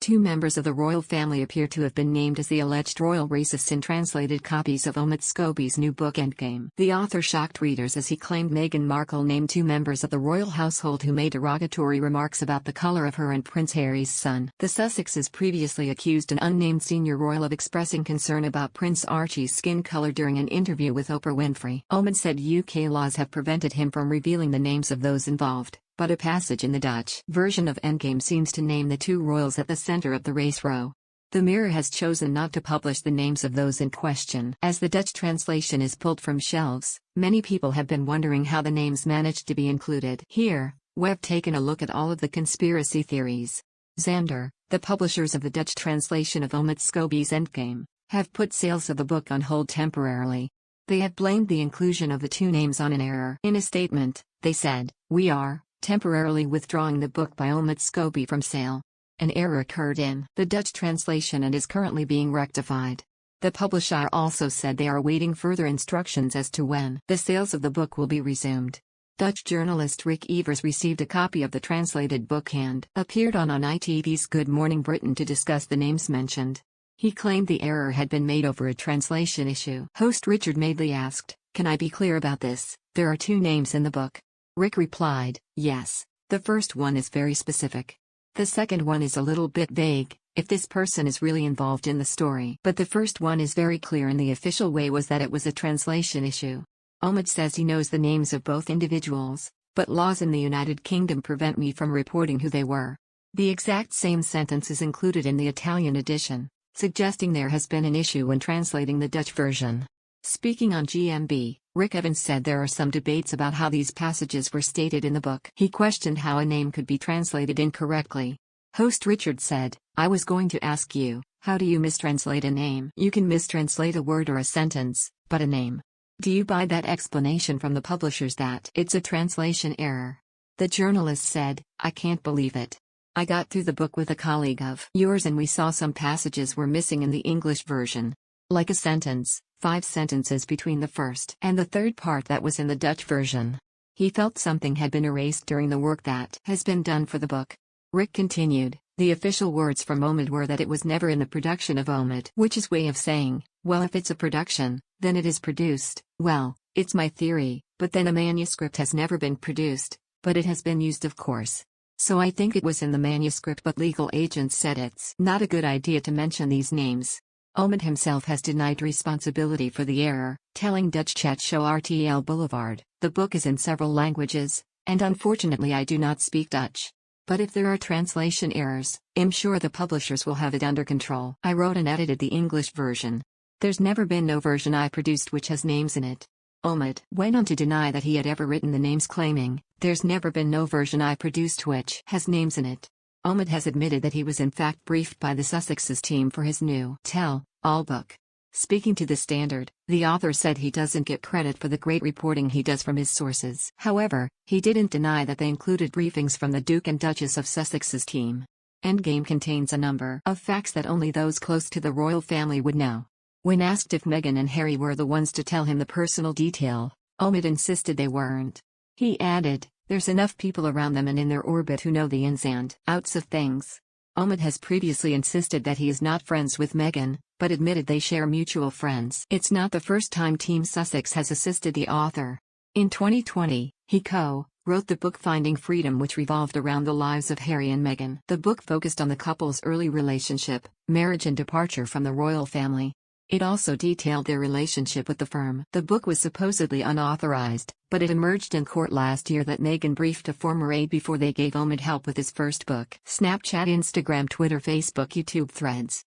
Two members of the royal family appear to have been named as the alleged royal racists in translated copies of Omid Scobie's new book Endgame. The author shocked readers as he claimed Meghan Markle named two members of the royal household who made derogatory remarks about the color of her and Prince Harry's son. The Sussexes previously accused an unnamed senior royal of expressing concern about Prince Archie's skin color during an interview with Oprah Winfrey. Omid said UK laws have prevented him from revealing the names of those involved, but a passage in the Dutch version of Endgame seems to name the two royals at the center of the race row. The Mirror has chosen not to publish the names of those in question. As the Dutch translation is pulled from shelves, many people have been wondering how the names managed to be included. Here, we've taken a look at all of the conspiracy theories. Xander, the publishers of the Dutch translation of Omid Scobie's Endgame, have put sales of the book on hold temporarily. They have blamed the inclusion of the two names on an error. In a statement, they said, "We are temporarily withdrawing the book by Omid Scobie from sale. An error occurred in the Dutch translation and is currently being rectified." The publisher also said they are awaiting further instructions as to when the sales of the book will be resumed. Dutch journalist Rick Evers received a copy of the translated book and appeared on ITV's Good Morning Britain to discuss the names mentioned. He claimed the error had been made over a translation issue. Host Richard Madeley asked, "Can I be clear about this? There are two names in the book." Rick replied, "Yes, the first one is very specific. The second one is a little bit vague, if this person is really involved in the story. But the first one is very clear and the official way was that it was a translation issue." Omid says he knows the names of both individuals, but laws in the United Kingdom prevent me from reporting who they were. The exact same sentence is included in the Italian edition, suggesting there has been an issue when translating the Dutch version. Speaking on GMB, Rick Evans said there are some debates about how these passages were stated in the book. He questioned how a name could be translated incorrectly. Host Richard said, "I was going to ask you, how do you mistranslate a name? You can mistranslate a word or a sentence, but a name. Do you buy that explanation from the publishers that it's a translation error?" The journalist said, "I can't believe it. I got through the book with a colleague of yours and we saw some passages were missing in the English version. Like a sentence, 5 sentences between the first and the third part that was in the Dutch version. He felt something had been erased during the work that has been done for the book." Rick continued, "The official words from Omid were that it was never in the production of Omid, which is way of saying, well, if it's a production, then it is produced. Well, it's my theory, but then a manuscript has never been produced, but it has been used of course. So I think it was in the manuscript, but legal agents said it's not a good idea to mention these names." Omid himself has denied responsibility for the error, telling Dutch chat show RTL Boulevard, "The book is in several languages, and unfortunately I do not speak Dutch. But if there are translation errors, I'm sure the publishers will have it under control. I wrote and edited the English version. There's never been no version I produced which has names in it." Omid went on to deny that he had ever written the names, claiming, "There's never been no version I produced which has names in it." Omid has admitted that he was in fact briefed by the Sussexes team for his new tell-all book. Speaking to The Standard, the author said he doesn't get credit for the great reporting he does from his sources. However, he didn't deny that they included briefings from the Duke and Duchess of Sussex's team. Endgame contains a number of facts that only those close to the royal family would know. When asked if Meghan and Harry were the ones to tell him the personal detail, Omid insisted they weren't. He added, "There's enough people around them and in their orbit who know the ins and outs of things." Omid has previously insisted that he is not friends with Meghan, but admitted they share mutual friends. It's not the first time Team Sussex has assisted the author. In 2020, he co-wrote the book Finding Freedom, which revolved around the lives of Harry and Meghan. The book focused on the couple's early relationship, marriage and departure from the royal family. It also detailed their relationship with the firm. The book was supposedly unauthorized, but it emerged in court last year that Meghan briefed a former aide before they gave Omid help with his first book. Snapchat, Instagram, Twitter, Facebook, YouTube, Threads.